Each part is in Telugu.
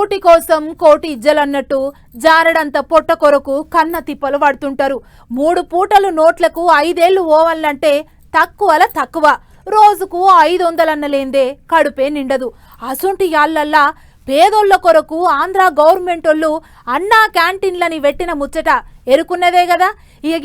కూటి కోసం కోటి ఇజ్జలన్నట్టు జారడంత పొట్ట కొరకు కన్న తిప్పలు పడుతుంటారు. 3 పూటలు నోట్లకు 5 ఏళ్లు ఓవల్లంటే తక్కువల తక్కువ. రోజుకు 500 అన్నలేందే కడుపే నిండదు. అసొంటి యాళ్ళల్లా పేదోళ్ల కొరకు ఆంధ్ర గవర్నమెంట్ వాళ్ళు అన్నా క్యాంటీన్లని పెట్టిన ముచ్చట ఎరుకున్నదే కదా.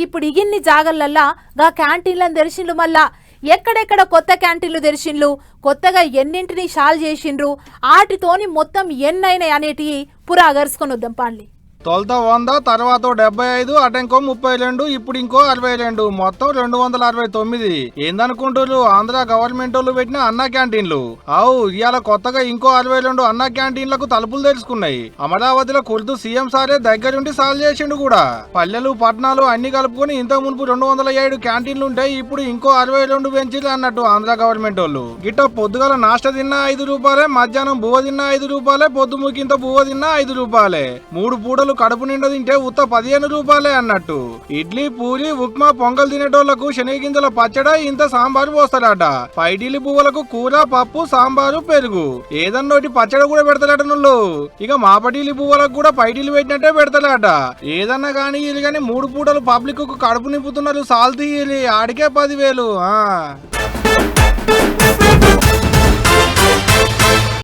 ఇప్పుడు ఇగిన్ని జాగల్లల్లా గా క్యాంటీన్లను తెరిచిండ్రు. మళ్ళా ఎక్కడెక్కడ కొత్త క్యాంటీన్లు తెరిచిండ్రు, కొత్తగా ఎన్నింటిని షాల్ చేసిండ్రు, ఆటితోని మొత్తం ఎన్నైనాయి అనేటివి పురాగరుసుకొని వద్దాం పాండ్లి. తొలత 100, తర్వాత 75, అటెంకో 32, ఇప్పుడు ఇంకో 62, మొత్తం 269. ఏందనుకుంటారు ఆంధ్ర గవర్నమెంట్ వాళ్ళు పెట్టిన అన్నా క్యాంటీన్లు. అవు ఇవాళ కొత్తగా ఇంకో 62 అన్నా క్యాంటీన్లకు తలుపులు తెరుచుకున్నాయి. అమరావతిలో కుర్దు సీఎం సారే దగ్గరుండి సాల్వ్ చేసిండు కూడా. పల్లెలు పట్టణాలు అన్ని కలుపుకొని ఇంత మునుపు 207 క్యాంటీన్లు ఉంటాయి, ఇప్పుడు ఇంకో 62 పెంచిలు అన్నట్టు ఆంధ్ర గవర్నమెంట్ వాళ్ళు. గిట్ట పొద్దుగల నాష్ట తిన్నా 5 రూపాయలే, మధ్యాహ్నం బువ్వ తిన్నా 5 రూపాయలే, పొద్దుముకింత బువ్వ తిన్నా 5 రూపాయలే. 3 పూటలు కడుపు నిండా తింటే ఉత్త 15 రూపాయలే అన్నట్టు. ఇడ్లీ, పూరి, ఉప్మా, పొంగల్ తినేటోళ్లకు శనగగింజల పచ్చడా ఇంత సాంబారు పోస్తారట. పైడిలి పువ్వులకు కూర, పప్పు, సాంబారు, పెరుగు, ఏదన్నోటి పచ్చడి కూడా పెడతారట నువ్వు. ఇక మాపటిలి పువ్వులకు కూడా పైడిలు పెట్టినట్టే పెడతారట. ఏదన్నా గానీ ఇది గానీ 3 పూటలు పబ్లిక్ కు కడుపు నింపుతున్నారు. సాల్ తీయాలి ఆడికే 10,000.